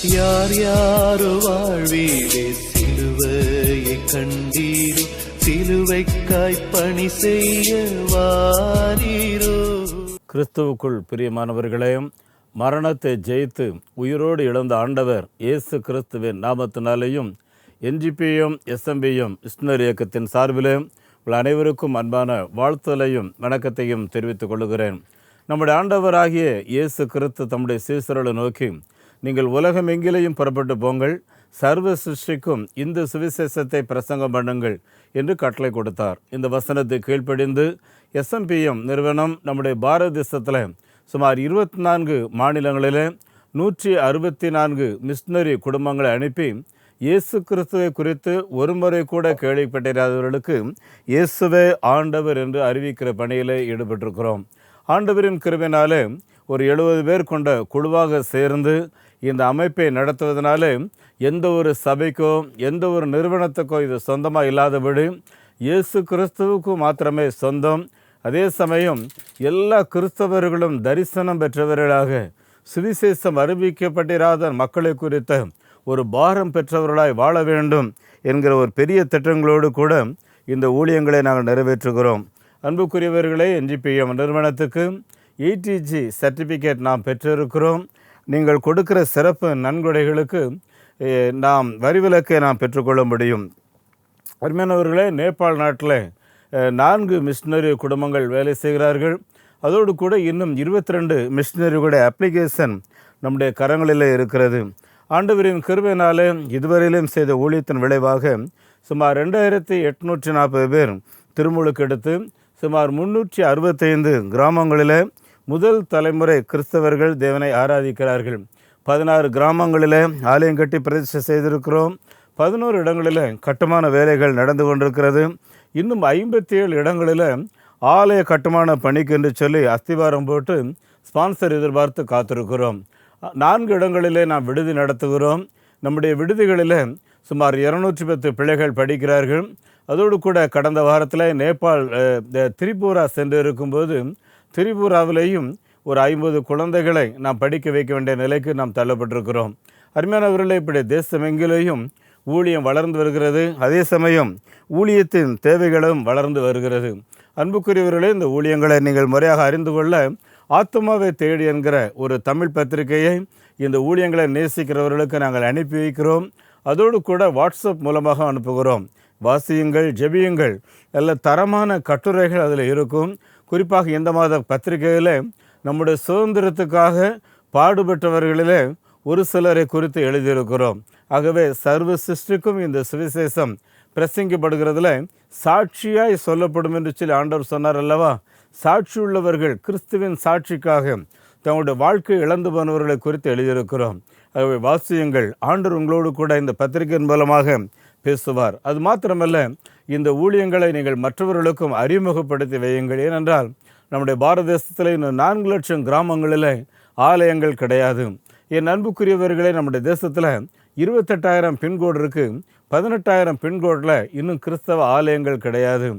யார் யாரோ வாழ்வீரே சிலுவையை கண்டீரோ, சிலுவைக்காய் பணி செய்ய வாரீரோ. கிறிஸ்துவுக்குள் பிரியமானவர்களே, மரணத்தை ஜெயித்து உயிரோடு எழுந்த ஆண்டவர் இயேசு கிறிஸ்துவின் நாமத்தினாலேயும் NGPM SMBM மிஷனரி இயக்கத்தின் சார்பிலே உங்கள் அனைவருக்கும் அன்பான வாழ்த்துதலையும் வணக்கத்தையும் தெரிவித்துக் கொள்கிறேன். நம்முடைய ஆண்டவராகிய இயேசு கிறிஸ்து தம்முடைய சீசர்களை நோக்கி, நீங்கள் உலகம் எங்கிலேயும் புறப்பட்டு போங்கள், சர்வ சிருஷ்டிக்கும் இந்த சுவிசேஷத்தை பிரசங்கம் பண்ணுங்கள் என்று கட்டளை கொடுத்தார். இந்த வசனத்தை கீழ்ப்படிந்து SMPM நிறுவனம் நம்முடைய பாரத தேசத்தில் சுமார் 24 மாநிலங்களில் 164 மிஷனரி குடும்பங்களை அனுப்பி இயேசு கிறிஸ்துவை குறித்து ஒருமுறை கூட கேள்விப்பட்டிராதவர்களுக்கு இயேசுவே ஆண்டவர் என்று அறிவிக்கிற பணியில் ஈடுபட்டிருக்கிறோம். ஆண்டவரின் கிருபையினாலே ஒரு 70 பேர் கொண்ட குழுவாக சேர்ந்து இந்த அமைப்பை நடத்துவதனாலே எந்த ஒரு சபைக்கோ எந்த ஒரு நிறுவனத்துக்கோ இது சொந்தமாக இல்லாதபடி இயேசு கிறிஸ்துவுக்கு மாத்திரமே சொந்தம். அதே சமயம் எல்லா கிறிஸ்தவர்களும் தரிசனம் பெற்றவர்களாக சுவிசேஷம் அறிவிக்கப்பட்டிராத மக்களை குறித்த ஒரு பாரம் பெற்றவர்களாய் வாழ வேண்டும் என்கிற ஒரு பெரிய திட்டங்களோடு கூட இந்த ஊழியங்களை நாங்கள் நிறைவேற்றுகிறோம். அன்புக்குரியவர்களே, NGPM நிறுவனத்துக்கு ATG சர்டிஃபிகேட் நாம் பெற்றிருக்கிறோம். நீங்கள் கொடுக்கிற சிறப்பு நன்கொடைகளுக்கு நாம் வரிவிலக்கை நாம் பெற்றுக்கொள்ள முடியும். அருமையானவர்களே, நேபாள் நாட்டில் 4 மிஷனரி குடும்பங்கள் வேலை செய்கிறார்கள். அதோடு கூட இன்னும் 22 மிஷனரிகளுடைய அப்ளிகேஷன் நம்முடைய கரங்களில் இருக்கிறது. ஆண்டவரின் கிருபையினாலே இதுவரையிலும் செய்த ஊழியத்தின் விளைவாக சுமார் 2840 பேர் திருமுழுக்கு எடுத்து சுமார் 365 கிராமங்களில் முதல் தலைமுறை கிறிஸ்தவர்கள் தேவனை ஆராதிக்கிறார்கள். 16 கிராமங்களில் ஆலயம் கட்டி பிரதிஷ்டை செய்திருக்கிறோம். 11 இடங்களில் கட்டுமான வேலைகள் நடந்து கொண்டிருக்கிறது. இன்னும் 57 இடங்களில் ஆலய கட்டுமான பணிக்கு என்று சொல்லி அஸ்திவாரம் போட்டு ஸ்பான்சர் எதிர்பார்த்து காத்திருக்கிறோம். 4 இடங்களிலே நாம் விடுதி நடத்துகிறோம். நம்முடைய விடுதிகளில் சுமார் 210 பிள்ளைகள் படிக்கிறார்கள். அதோடு கூட கடந்த வாரத்தில் நேபாள் திரிபுரா சென்று இருக்கும்போது திரிபுராவிலேயும் ஒரு 50 குழந்தைகளை நாம் படிக்க வைக்க வேண்டிய நிலைக்கு நாம் தள்ளப்பட்டிருக்கிறோம். அருமையானவர்களே, இப்படி தேசமெங்கிலேயும் ஊழியம் வளர்ந்து வருகிறது. அதே சமயம் ஊழியத்தின் தேவைகளும் வளர்ந்து வருகிறது. அன்புக்குரியவர்களே, இந்த ஊழியங்களை நீங்கள் முறையாக அறிந்து கொள்ள ஆத்துமாவை தேடி என்கிற ஒரு தமிழ் பத்திரிகையை இந்த ஊழியங்களை நேசிக்கிறவர்களுக்கு நாங்கள் அனுப்பி வைக்கிறோம். அதோடு கூட வாட்ஸ்அப் மூலமாக அனுப்புகிறோம். வாசியுங்கள், ஜெபியுங்கள். நல்ல தரமான கட்டுரைகள் அதில் இருக்கும். குறிப்பாக இந்த மாத பத்திரிகையில் நம்முடைய சுதந்திரத்துக்காக பாடுபட்டவர்களிலே ஒரு சிலரை குறித்து எழுதியிருக்கிறோம். ஆகவே சர்வ சிருஷ்டிக்கும் இந்த சுவிசேஷம் பிரசங்கிக்கப்படுகிறதுல சாட்சியாய் சொல்லப்படும் என்று சொல்லி ஆண்டவர் சொன்னார் அல்லவா? சாட்சி உள்ளவர்கள் கிறிஸ்துவின் சாட்சிக்காக தங்களுடைய வாழ்க்கை இழந்து போனவர்களை குறித்து எழுதியிருக்கிறோம். ஆகவே வாசியுங்கள். ஆண்டவர் உங்களோடு கூட இந்த பத்திரிகையின் மூலமாக பேசுவார். அது மாத்திரமல்ல, இந்த ஊழியங்களை நீங்கள் மற்றவர்களுக்கும் அறிமுகப்படுத்தி வையுங்கள். ஏனென்றால் நம்முடைய பாரத தேசத்தில் இன்னும் 4 லட்சம் கிராமங்களில் ஆலயங்கள் கிடையாது. என் அன்புக்குரியவர்களே, நம்முடைய தேசத்தில் 28,000 பின்கோடு இருக்குது. 18,000 பின்கோடில் இன்னும் கிறிஸ்தவ ஆலயங்கள் கிடையாது.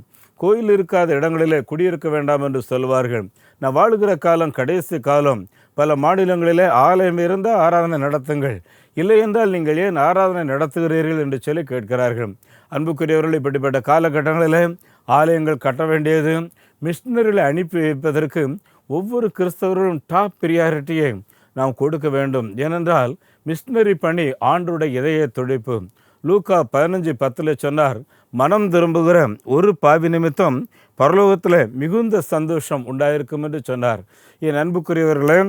கோயில் இருக்காத இடங்களிலே குடியிருக்க வேண்டாம் என்று சொல்வார்கள். நான் வாழுகிற காலம் கடைசி காலம். பல மாநிலங்களிலே ஆலயம் இருந்தால் ஆராதனை நடத்துங்கள், இல்லை என்றால் நீங்கள் ஏன் ஆராதனை நடத்துகிறீர்கள் என்று சொல்லி கேட்கிறார்கள். அன்புக்குரியவர்கள், இப்படிப்பட்ட காலகட்டங்களில் ஆலயங்கள் கட்ட வேண்டியது, மிஷனரிகளை அனுப்பி வைப்பதற்கு ஒவ்வொரு கிறிஸ்தவர்களும் டாப் பிரியாரிட்டியை நாம் கொடுக்க வேண்டும். ஏனென்றால் மிஷனரி பணி ஆண்டவருடைய இதய துடிப்பு. லூக்கா 15:10 சொன்னார், மனம் திரும்புகிற ஒரு பாவி நிமித்தம் பரலோகத்தில் மிகுந்த சந்தோஷம் உண்டாயிருக்கும் என்று சொன்னார். என் அன்புக்குரியவர்களே,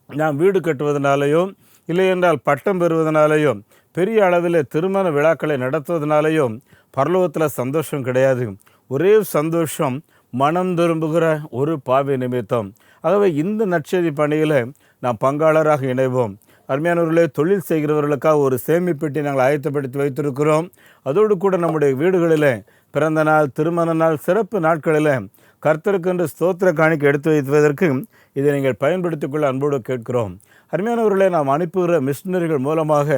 நாம் வீடு கட்டுவதனாலேயோ இல்லை என்றால் பட்டம் பெறுவதனாலேயோ பெரிய அளவில் திருமண விழாக்களை நடத்துவதனாலேயோ பரலோகத்தில் சந்தோஷம் கிடையாது. ஒரே சந்தோஷம் மனம் திரும்புகிற ஒரு பாவி நிமித்தம். ஆகவே இந்த நற்செய்தி பணியில் நாம் பங்காளராக இணைவோம். அருமையானவர்களே, தொழில் செய்கிறவர்களுக்காக ஒரு சேமிப்பெட்டி நாங்கள் ஆயத்தப்படுத்தி வைத்திருக்கிறோம். அதோடு கூட நம்முடைய வீடுகளில் பிறந்த நாள், திருமண நாள், சிறப்பு நாட்களில் கர்த்தருக்கென்று ஸ்தோத்திர காணிக்கை எடுத்து வைப்பதற்கு இதை நீங்கள் பயன்படுத்திக் கொள்ள அன்போடு கேட்கிறோம். அருமையானவர்களே, நாம் அனுப்புகிற மிஷனரிகள் மூலமாக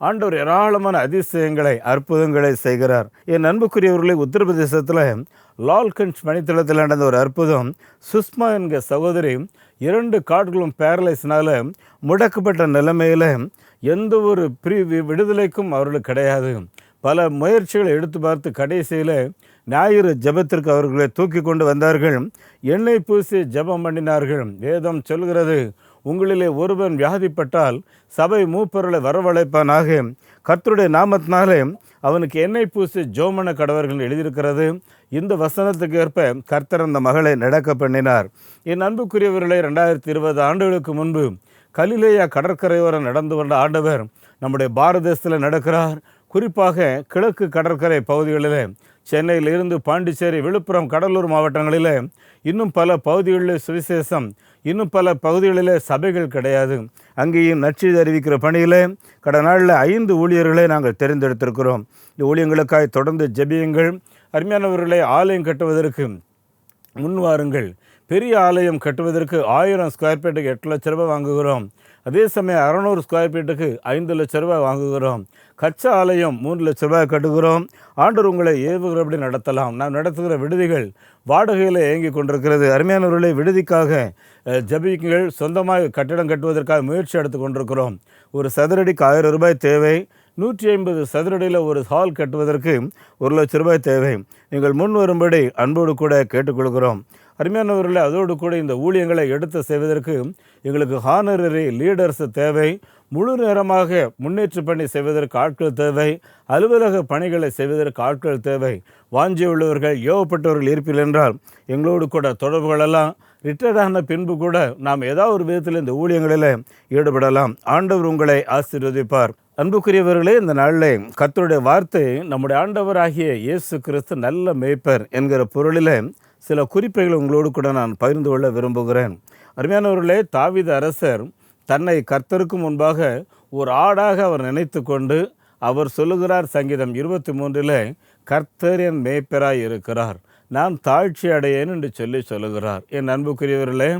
ஆண்டவர் ஏராளமான அதிசயங்களை, அற்புதங்களை செய்கிறார். என் அன்புக்குரியவர்களை, உத்தரப்பிரதேசத்தில் லால்கஞ்ச் மணித்தளத்தில் நடந்த ஒரு அற்புதம். சுஷ்மா என்கிற சகோதரி 2 கால்களும் பேரலைஸ்னால முடக்கப்பட்ட நிலைமையில் எந்த ஒரு விடுதலைக்கும் அவர்களுக்கு கிடையாது. பல முயற்சிகளை எடுத்து பார்த்து கடைசியில் ஞாயிறு ஜெபத்திற்கு அவர்களை தூக்கி கொண்டு வந்தார்கள். எண்ணெய் பூசி ஜெபம் பண்ணினார்கள். வேதம் சொல்கிறது, உங்களிலே ஒருவன் வியாதிப்பட்டால் சபை மூப்பர்களை வரவழைப்பானாக, கர்த்தருடைய நாமத்தினாலே அவனுக்கு எண்ணெய் பூசி ஜோமன கடவர்கள் எழுதியிருக்கிறது. இந்த வசனத்துக்கு ஏற்ப கர்த்தர் அந்த மகளை நடக்க பண்ணினார். என் அன்புக்குரியவர்களை 2020 ஆண்டுகளுக்கு முன்பு கலிலேயா கடற்கரையோரம் நடந்து வந்த ஆண்டவர் நம்முடைய பாரத தேசத்தில் நடக்கிறார். குறிப்பாக கிழக்கு கடற்கரை பகுதிகளில் சென்னையிலிருந்து பாண்டிச்சேரி, விழுப்புரம், கடலூர் மாவட்டங்களில் இன்னும் பல பகுதிகளில் சுவிசேஷம், இன்னும் பல பகுதிகளில் சபைகள் கிடையாது. அங்கேயும் நற்செய்தி அறிவிக்கிற பணியில் கடந்த நாளில் 5 ஊழியர்களை நாங்கள் தெரிந்தெடுத்திருக்கிறோம். இந்த ஊழியங்களுக்காய் தொடர்ந்து ஜெபியுங்கள். அருமையானவர்களை, ஆலயம் கட்டுவதற்கு முன்வாருங்கள். பெரிய ஆலயம் கட்டுவதற்கு 1000 ஸ்கொயர் ஃபீட்டுக்கு 8 லட்ச ரூபாய் வாங்குகிறோம். அதே சமயம் 600 ஸ்கொயர் ஃபீட்டுக்கு 5 லட்ச ரூபாய் வாங்குகிறோம். கச்சா ஆலயம் 3 லட்ச ரூபாய் கட்டுகிறோம். ஆண்டவர் உங்களை ஏவுகிறபடி நடத்தலாம். நாம் நடத்துகிற விடுதிகள் வாடகையில் இயங்கி கொண்டிருக்கிறது. அருமையானவர்களை, விடுதிக்காக ஜபிக்குங்கள். சொந்தமாக கட்டிடம் கட்டுவதற்காக முயற்சி எடுத்து கொண்டிருக்கிறோம். ஒரு சதுரடிக்கு 1000 ரூபாய் தேவை. 150 சதுரடியில் ஒரு ஹால் கட்டுவதற்கு 1 லட்ச ரூபாய் தேவை. நீங்கள் முன் வரும்படி அன்போடு கூட கேட்டுக்கொள்கிறோம். அருமையானவர்களை, அதோடு கூட இந்த ஊழியங்களை எடுத்து செய்வதற்கு எங்களுக்கு ஹானரரி லீடர்ஸ் தேவை. முழு நேரமாக முன்னேற்ற பணி செய்வதற்கு ஆட்கள் தேவை. அலுவலக பணிகளை செய்வதற்கு ஆட்கள் தேவை. வாஞ்சி உள்ளவர்கள், ஏவப்பட்டவர்கள் இருப்பீர்கள் என்றால் எங்களோடு கூட தொடர்பு கொள்ளலாம். ரிட்டையர்டான பின்பு கூட நாம் ஏதாவது ஒரு விதத்தில் இந்த ஊழியங்களில் ஈடுபடலாம். ஆண்டவர் உங்களை ஆசீர்வதிப்பார். அன்புக்குரியவர்களே, இந்த நாளில் கர்த்தருடைய வார்த்தை நம்முடைய ஆண்டவராகிய இயேசு கிறிஸ்து நல்ல மேய்ப்பர் என்கிற பொருளில் சில குறிப்புகளை உங்களோடு கூட நான் பகிர்ந்து கொள்ள விரும்புகிறேன். அருமையானவர்களே, தாவீது அரசர் தன்னை கர்த்தருக்கு முன்பாக ஒரு ஆடாக அவர் நினைத்து கொண்டு அவர் சொல்லுகிறார், சங்கீதம் 23 கர்த்தர் என் மேய்ப்பராய் இருக்கிறார், நான் தாழ்ச்சி அடையேன் என்று சொல்லுகிறார். என் அன்புக்குரியவர்களே,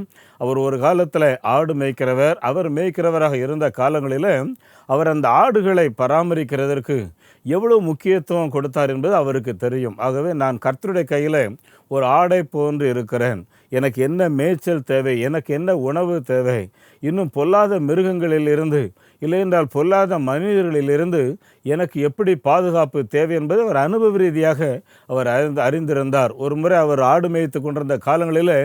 அவர் ஒரு காலத்தில் ஆடு மேய்க்கிறவர். அவர் மேய்க்கிறவராக இருந்த காலங்களில் அவர் அந்த ஆடுகளை பராமரிக்கிறதற்கு எவ்வளோ முக்கியத்துவம் கொடுத்தார் என்பது அவருக்கு தெரியும். ஆகவே நான் கர்த்தருடைய கையில் ஒரு ஆடை போன்று இருக்கிறேன். எனக்கு என்ன மேய்ச்சல் தேவை, எனக்கு என்ன உணவு தேவை, இன்னும் பொல்லாத மிருகங்களிலிருந்து இல்லையென்றால் பொல்லாத மனிதர்களிலிருந்து எனக்கு எப்படி பாதுகாப்பு தேவை என்பது அவர் அனுபவ ரீதியாக அவர் அறிந்திருந்தார். ஒரு முறை அவர் ஆடு மேய்த்து கொண்டிருந்த காலங்களில்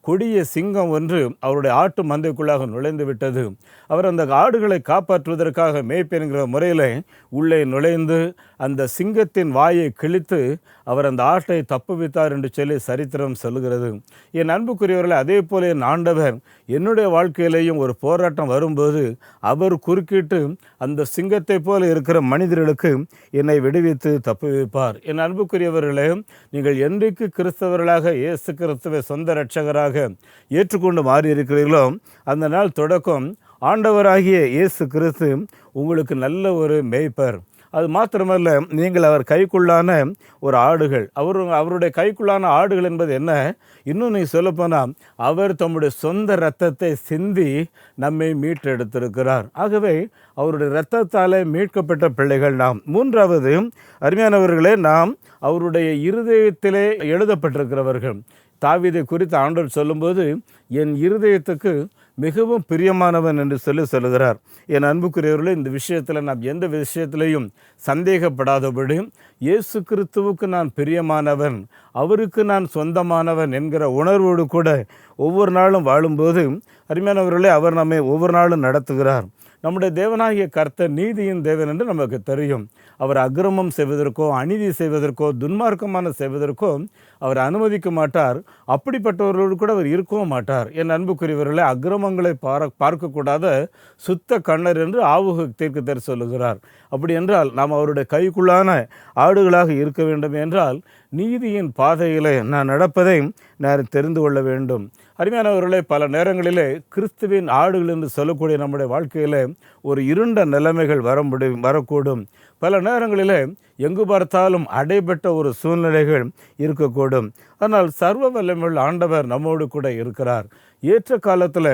கொடிய சிங்கம் ஒன்று அவருடைய ஆட்டு மந்தைக்குள்ளாக நுழைந்து விட்டது. அவர் அந்த ஆடுகளை காப்பாற்றுவதற்காக மேய்ப்பென்கிற முறையில் உள்ளே நுழைந்து அந்த சிங்கத்தின் வாயை கிழித்து அவர் அந்த ஆட்டை தப்புவித்தார் என்று சொல்லி சரித்திரம் சொல்லுகிறது. என் அன்புக்குரியவர்களை, அதே போல என் ஆண்டவர் என்னுடைய வாழ்க்கையிலேயும் ஒரு போராட்டம் வரும்போது அவர் குறுக்கிட்டு அந்த சிங்கத்தை போல இருக்கிற மனிதர்களுக்கு என்னை விடுவித்து தப்புவிப்பார். என் அன்புக்குரியவர்களே, நீங்கள் என்றைக்கு கிறிஸ்தவர்களாக இயேசு கிறிஸ்துவை சொந்த இரட்சகராக ஏற்றுக்கொண்டு மாறி இருக்கிறீர்களோ அந்த நாள் தொடக்கம் ஆண்டவராகிய இயேசு கிறிஸ்து உங்களுக்கு நல்ல ஒரு மேய்ப்பர். அது மாத்திரமல்ல, நீங்கள் அவர் கைக்குள்ளான ஒரு ஆடுகள். அவருடைய கைக்குள்ளான ஆடுகள் என்பது என்ன? இன்னும் நீங்கள் சொல்லப்போனால் அவர் தம்முடைய சொந்த இரத்தத்தை சிந்தி நம்மை மீட்டெடுத்திருக்கிறார். ஆகவே அவருடைய இரத்தத்தாலே மீட்கப்பட்ட பிள்ளைகள் நாம். மூன்றாவது, அருமையானவர்களே, நாம் அவருடைய இருதயத்திலே எழுதப்பட்டிருக்கிறவர்கள். தாவீதை குறித்து ஆண்டவர் சொல்லும்போது என் இருதயத்துக்கு மிகவும் பிரியமானவன் என்று சொல்லுகிறார். என் அன்புக்குரியவர்களே, இந்த விஷயத்தில் நாம் எந்த விஷயத்திலையும் சந்தேகப்படாதபடி இயேசு கிறிஸ்துவுக்கு நான் பிரியமானவன், அவருக்கு நான் சொந்தமானவன் என்கிற உணர்வோடு கூட ஒவ்வொரு நாளும் வாழும்போது அருமையானவர்களே, அவர் நம்மை ஒவ்வொரு நாளும் நடத்துகிறார். நம்முடைய தேவனாகிய கர்த்தர் நீதியின் தேவன் என்று நமக்கு தெரியும். அவர் அக்கிரமம் செய்வதற்கோ அநீதி செய்வதற்கோ துன்மார்க்கமான செய்வதற்கோ அவர் அனுமதிக்க மாட்டார். அப்படிப்பட்டவர்களோடு கூட அவர் இருக்கவும் மாட்டார். என் அன்புக்குரியவர்களே, அக்கிரமங்களை பார்க்கக்கூடாத சுத்த கண்ணர் என்று ஆவுக தீர்க்கதரிசி சொல்லுகிறார். அப்படி என்றால் நாம் அவருடைய கைக்குள்ளான ஆடுகளாக இருக்க வேண்டும் என்றால் நீதியின் பாதையில் நான் நடப்பதை நான் தெரிந்து கொள்ள வேண்டும். அருமையானவர்களே, பல நேரங்களிலே கிறிஸ்துவின் ஆடுகள் என்று சொல்லக்கூடிய நம்முடைய வாழ்க்கையில் ஒரு இருண்ட நிலைமைகள் வரக்கூடும். பல நேரங்களில் எங்கு பார்த்தாலும் அடைபட்ட ஒரு சூழ்நிலைகள் இருக்கக்கூடும். ஆனால் சர்வ வல்லமையுள்ள ஆண்டவர் நம்மோடு கூட இருக்கிறார். ஏற்ற காலத்தில்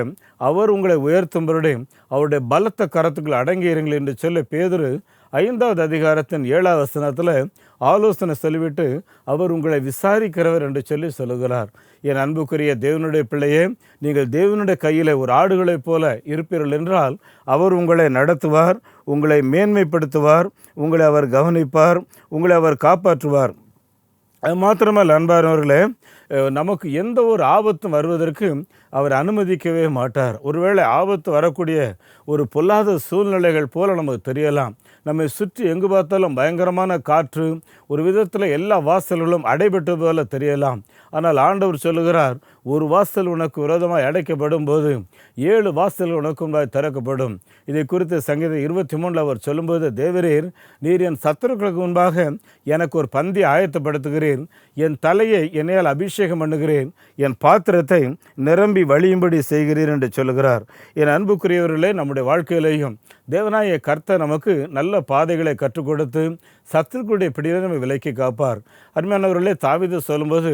அவர் உங்களை உயர்த்தும்படி அவருடைய பலத்த கரத்துக்குள் அடங்கியிருங்கள் என்று சொல்லி பேதுரு 5வது அதிகாரத்தின் 7வது வசனத்தில் ஆலோசனை சொல்லிவிட்டு அவர் உங்களை விசாரிக்கிறவர் என்று சொல்லி சொல்லுகிறார். என் அன்புக்குரிய தேவனுடைய பிள்ளையே, நீங்கள் தேவனுடைய கையில் ஒரு ஆடுகளைப் போல இருப்பீர்கள் என்றால் அவர் உங்களை நடத்துவார், உங்களை மேன்மைப்படுத்துவார், உங்களை அவர் கவனிப்பார், உங்களை அவர் காப்பாற்றுவார். அது மாத்திரமல்ல அன்பானவர்களே, நமக்கு எந்த ஒரு ஆபத்தும் வருவதற்கு அவர் அனுமதிக்கவே மாட்டார். ஒருவேளை ஆபத்து வரக்கூடிய ஒரு பொல்லாத சூழ்நிலைகள் போல நமக்கு தெரியலாம். நம்மை சுற்றி எங்கு பார்த்தாலும் பயங்கரமான காற்று, ஒரு விதத்தில் எல்லா வாசல்களும் அடைபட்டது போல தெரியலாம். ஆனால் ஆண்டவர் சொல்லுகிறார், ஒரு வாசல் உனக்கு விரோதமாக அடைக்கப்படும் போது 7 வாசல்கள் உனக்கு முன்பாக திறக்கப்படும். இதை குறித்து சங்கீதம் 23 அவர் சொல்லும்போது, தேவரீர், நீர் என் சத்துருக்களுக்கு முன்பாக எனக்கு ஒரு பந்தி ஆயத்தப்படுத்துகிறேன், என் தலையை என்னையால் அபிஷேகம் பண்ணுகிறேன், என் பாத்திரத்தை நிரம்பி வழியும்படி செய்கிறீர் என்று சொல்லுகிறார். என் அன்புக்குரியவர்களே, நம்முடைய வாழ்க்கையிலேயும் தேவனாய கர்த்தர் நமக்கு நல்ல பாதைகளை கற்றுக் கொடுத்து சத்துருக்களுடைய பிடியிலே நம்மை விலக்கி காப்பார். அருமையானவர்களே, தாவீது சொல்லும்போது,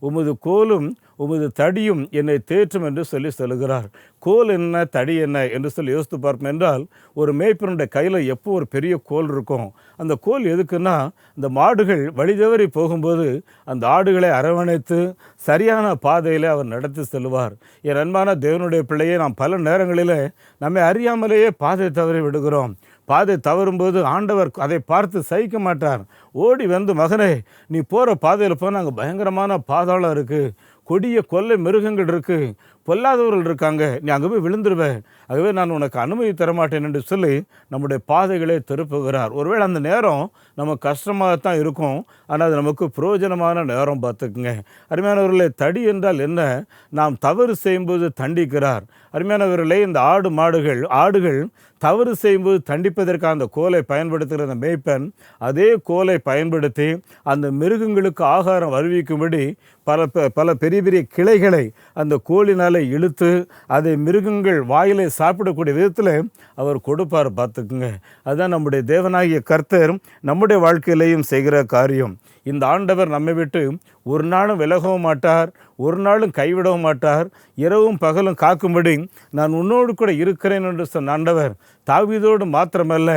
உமது கோலும் உமது தடியும் என்னை தேற்றும் என்று சொல்லுகிறார். கோல் என்ன, தடி என்ன என்று சொல்லி யோசித்து பார்ப்போம் என்றால், ஒரு மேய்ப்பனுடைய கையில் எப்போ ஒரு பெரிய கோல் இருக்கும். அந்த கோல் எதுக்குன்னா, அந்த மாடுகள் வழி தவறி போகும்போது அந்த ஆடுகளை அரவணைத்து சரியான பாதையில் அவர் நடத்தி செல்வார். என் அன்பான தேவனுடைய பிள்ளையை, நாம் பல நேரங்களில் நம்மை அறியாமலேயே பாதை தவறி விடுகிறோம். பாதை தவறும்போது ஆண்டவர் அதை பார்த்து சகிக்க மாட்டார். ஓடி வந்து, மகனே, நீ போகிற பாதையில் போனால் அங்கே பயங்கரமான பாதாளம் இருக்குது, கொடிய கொள்ளை மிருகங்கள் இருக்குது, பொல்லாதவர்கள் இருக்காங்க, நீ அங்கே போய் விழுந்துருவேன், ஆகவே நான் உனக்கு அனுமதி தரமாட்டேன் என்று சொல்லி நம்முடைய பாதைகளை திருப்புகிறார். ஒருவேளை அந்த நேரம் நமக்கு கஷ்டமாகத்தான் இருக்கும், ஆனால் அது நமக்கு பிரயோஜனமான நேரம் பார்த்துக்குங்க. அருமையானவர்களே, தடி என்றால் என்ன? நாம் தவறு செய்யும்போது தண்டிக்கிறார். அருமையானவர்களே, இந்த ஆடுகள் தவறு செய்யும்போது தண்டிப்பதற்காக அந்த கோலை பயன்படுத்துகிற அந்த மேய்ப்பன் அதே கோலை பயன்படுத்தி அந்த மிருகங்களுக்கு ஆகாரம் வருவிக்கும்படி பல பெரிய பெரிய கிளைகளை அந்த கோலினாலே இழுத்து அதை மிருகங்கள் வாயிலை சாப்பிடக்கூடிய விதத்தில் அவர் கொடுப்பார். பார்த்துக்குங்க. அதுதான் நம்முடைய தேவனாகிய கர்த்தர் நம்முடைய வாழ்க்கையிலையும் செய்கிற காரியம். இந்த ஆண்டவர் நம்மை விட்டு ஒரு நாளும் விலகவும் மாட்டார், ஒரு நாளும் கைவிடவும் மாட்டார். இரவும் பகலும் காக்கும்படி நான் உன்னோடு கூட இருக்கிறேன் என்று சொன்ன ஆண்டவர் தாவீதோடு மாத்திரமல்ல,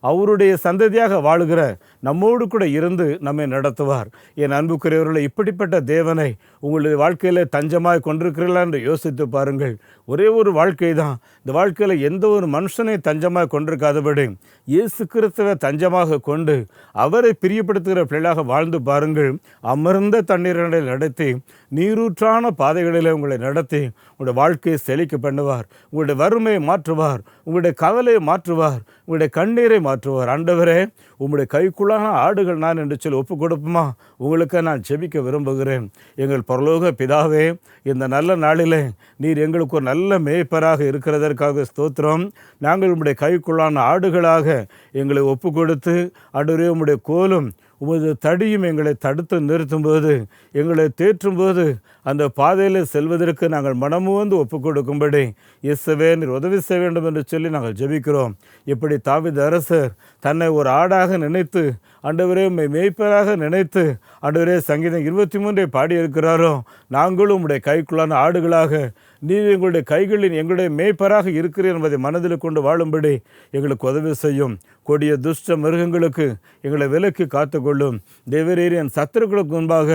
அவருடைய சந்ததியாக வாழுகிற நம்மோடு கூட இருந்து நம்மை நடத்துவார். என் அன்புக்குரியவர்களை, இப்படிப்பட்ட தேவனை உங்களுடைய வாழ்க்கையில் தஞ்சமாய் கொண்டிருக்கிறீர்களா என்று யோசித்து பாருங்கள். ஒரே ஒரு வாழ்க்கை தான். இந்த வாழ்க்கையில் எந்த ஒரு மனுஷனை தஞ்சமாக கொண்டிருக்காதபடி இயேசு கிறிஸ்துவை தஞ்சமாக கொண்டு அவரை பிரியப்படுத்துகிற பிள்ளைகளாக வாழ்ந்து பாருங்கள். அமர்ந்த தண்ணீரை நடத்தி நீரூற்றான பாதைகளில் உங்களை நடத்தி உங்களுடைய வாழ்க்கையை செழிக்க பண்ணுவார். உங்களுடைய வறுமையை மாற்றுவார், உங்களுடைய கவலையை மாற்றுவார், உங்களுடைய கண்ணீரை மாற்றுவார். ஆண்டவரே, உங்களுடைய கைக்குள்ளான ஆடுகள் நான் என்று சொல்லி ஒப்பு கொடுப்போமா? உங்களுக்கு நான் ஜெபிக்க விரும்புகிறேன். எங்கள் பரலோக பிதாவே, இந்த நல்ல நாளிலே நீர் எங்களுக்கு ஒரு நல்ல மேய்ப்பராக இருக்கிறதற்காக ஸ்தோத்திரம். நாங்கள் உங்களுடைய கைக்குள்ளான ஆடுகளாக எங்களை ஒப்பு கொடுத்து, ஆண்டவரே, உங்களுடைய கோலும் உமது தடியும் எங்களை தடுத்து நிறுத்தும்போது, எங்களை தேற்றும்போது, அந்த பாதையில் செல்வதற்கு நாங்கள் மனமுவந்து ஒப்பு கொடுக்கும்படி இயேசுவே நீர் உதவி செய்ய வேண்டும் என்று சொல்லி நாங்கள் ஜெபிக்கிறோம். இப்படி தாவீது அரசர் தன்னை ஒரு ஆடாக நினைத்து, ஆண்டவரே உம்மை மேய்ப்பராக நினைத்து, ஆண்டவரே சங்கீதம் 23 பாடியிருக்கிறாரோ, நாங்களும் உம்முடைய கைக்குள்ளான ஆடுகளாக நீர் எங்களுடைய கைகளில் எங்களுடைய மேய்ப்பராக இருக்கிறீர் என்பதை மனதில் கொண்டு வாழும்படி எங்களுக்கு உதவி செய்யும். கொடிய துஷ்ட மிருகங்களுக்கு எங்களை விலக்கி காத்துக்கொள்ளும். தேவரீர், என் சத்துருக்களுக்கு முன்பாக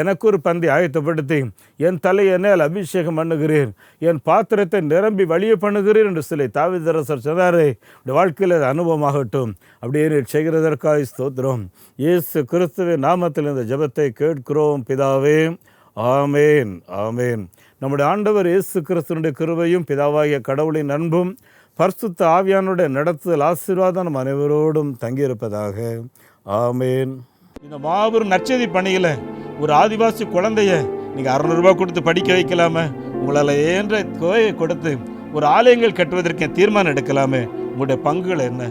எனக்கு ஒரு பந்தி ஆயத்தப்படுத்தி என் தலை என்னால் அபிஷேகம் பண்ணுகிறீர், என் பாத்திரத்தை நிரம்பி வழிய பண்ணுகிறீர் என்று சொல்லி தாவீது அரசர் சொன்னாரே, வாழ்க்கையில் அது அனுபவமாகட்டும். அப்படியே நீர் செய்கிறதற்காக ஸ்தோத்திரம். இயேசு கிறிஸ்துவின் நாமத்தில் இந்த ஜெபத்தை கேட்கிறோம் பிதாவே, ஆமேன், ஆமேன். நம்முடைய ஆண்டவர் இயேசு கிறிஸ்துவினுடைய கிருபையும் பிதாவாகிய கடவுளின் அன்பும் பரிசுத்த ஆவியானுடைய நடத்துதல் ஆசீர்வாதம் நம் அனைவரோடும் தங்கியிருப்பதாக. ஆமேன். இந்த மாபெரும் நற்செய்தி பணியில் ஒரு ஆதிவாசி குழந்தைய நீங்கள் 600 ரூபாய் கொடுத்து படிக்க வைக்கலாமே, உங்களால் ஏன்ற தொகையை கொடுத்து ஒரு ஆலயங்கள் கட்டுவதற்கு தீர்மானம் எடுக்கலாமே, உங்களுடைய பங்குகள் என்ன?